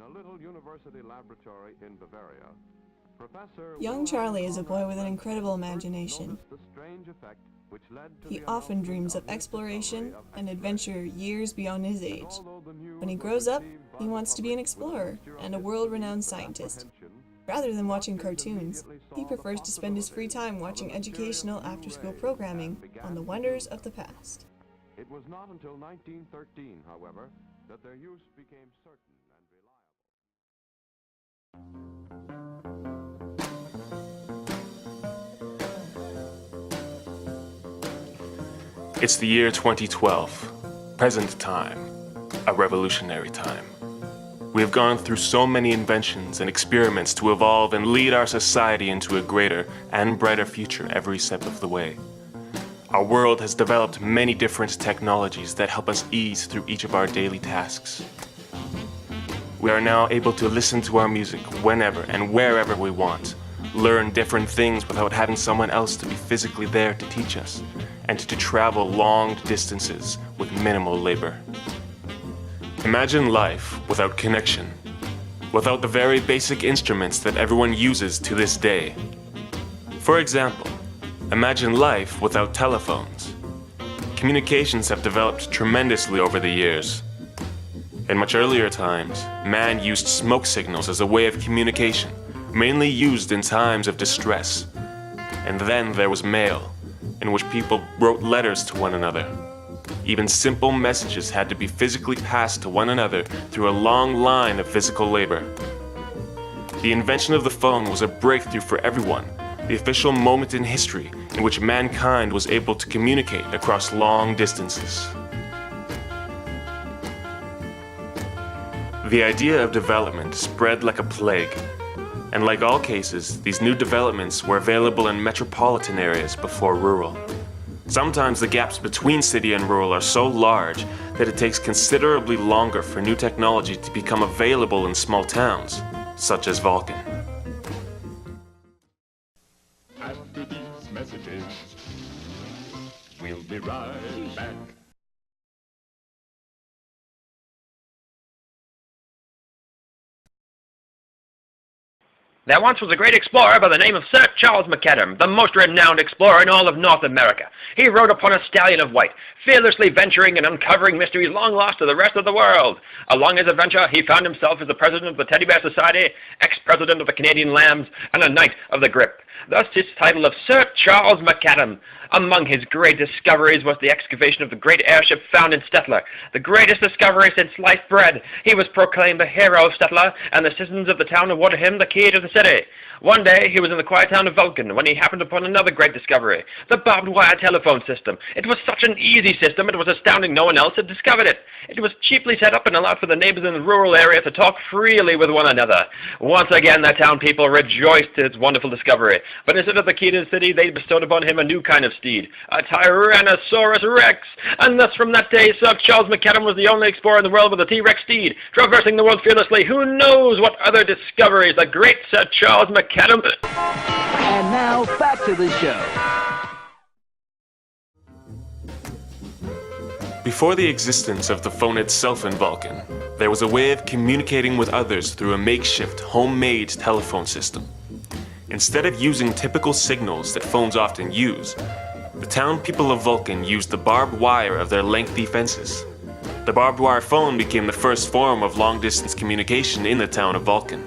In a little university laboratory in Bavaria, Professor Young Charlie is a boy with an incredible imagination. He often dreams of exploration and adventure years beyond his age. When he grows up, he wants to be an explorer and a world-renowned scientist. Rather than watching cartoons, he prefers to spend his free time watching educational after-school programming on the wonders of the past. It was not until 1913, however, that their use became certain and reliable. It's the year 2012, present time, a revolutionary time. We have gone through so many inventions and experiments to evolve and lead our society into a greater and brighter future every step of the way. Our world has developed many different technologies that help us ease through each of our daily tasks. We are now able to listen to our music whenever and wherever we want, learn different things without having someone else to be physically there to teach us, and to travel long distances with minimal labor. Imagine life without connection, without the very basic instruments that everyone uses to this day. For example, imagine life without telephones. Communications have developed tremendously over the years. In much earlier times, man used smoke signals as a way of communication, mainly used in times of distress. And then there was mail, in which people wrote letters to one another. Even simple messages had to be physically passed to one another through a long line of physical labor. The invention of the phone was a breakthrough for everyone, the official moment in history in which mankind was able to communicate across long distances. The idea of development spread like a plague, and like all cases, these new developments were available in metropolitan areas before rural. Sometimes the gaps between city and rural are so large that it takes considerably longer for new technology to become available in small towns, such as Vulcan. After these messages, we'll be right back. There once was a great explorer by the name of Sir Charles MacAdam, the most renowned explorer in all of North America. He rode upon a stallion of white, fearlessly venturing and uncovering mysteries long lost to the rest of the world. Along his adventure, he found himself as the president of the Teddy Bear Society, ex-president of the Canadian Lambs, and a knight of the Grip. Thus his title of Sir Charles MacAdam. Among his great discoveries was the excavation of the great airship found in Stettler, the greatest discovery since sliced bread. He was proclaimed the hero of Stettler, and the citizens of the town awarded him the key to the city. One day, he was in the quiet town of Vulcan when he happened upon another great discovery, the barbed wire telephone system. It was such an easy system, it was astounding no one else had discovered it. It was cheaply set up and allowed for the neighbors in the rural area to talk freely with one another. Once again, the town people rejoiced at its wonderful discovery, but instead of the key to the city, they bestowed upon him a new kind of steed, a Tyrannosaurus Rex. And thus from that day, Sir Charles MacAdam was the only explorer in the world with a T-Rex steed, traversing the world fearlessly. Who knows what other discoveries the great Sir Charles MacAdam. And now, back to the show. Before the existence of the phone itself in Vulcan, there was a way of communicating with others through a makeshift, homemade telephone system. Instead of using typical signals that phones often use, the town people of Vulcan used the barbed wire of their lengthy fences. The barbed wire phone became the first form of long-distance communication in the town of Vulcan.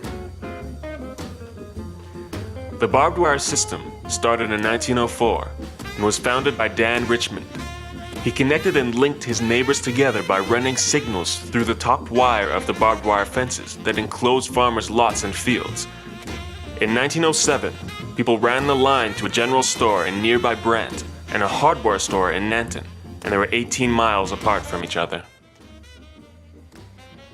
The barbed wire system started in 1904 and was founded by Dan Richmond. He connected and linked his neighbors together by running signals through the top wire of the barbed wire fences that enclosed farmers' lots and fields. In 1907, people ran the line to a general store in nearby Brant and a hardware store in Nanton, and they were 18 miles apart from each other.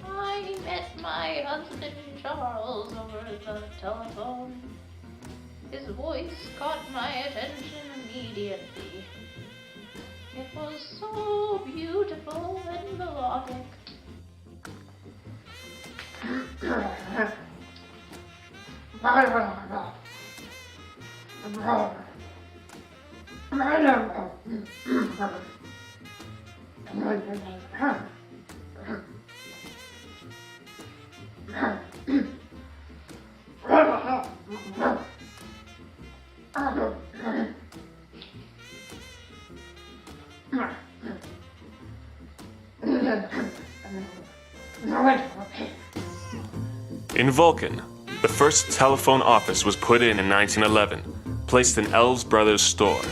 I met my husband Charles over the telephone. His voice caught my attention immediately. It was so beautiful and melodic. In Vulcan, the first telephone office was put in 1911, placed in Elves Brothers' store.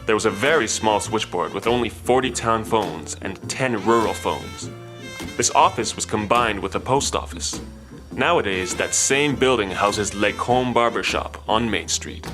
There was a very small switchboard with only 40 town phones and 10 rural phones. This office was combined with a post office. Nowadays, that same building houses Lacombe Barber Shop on Main Street.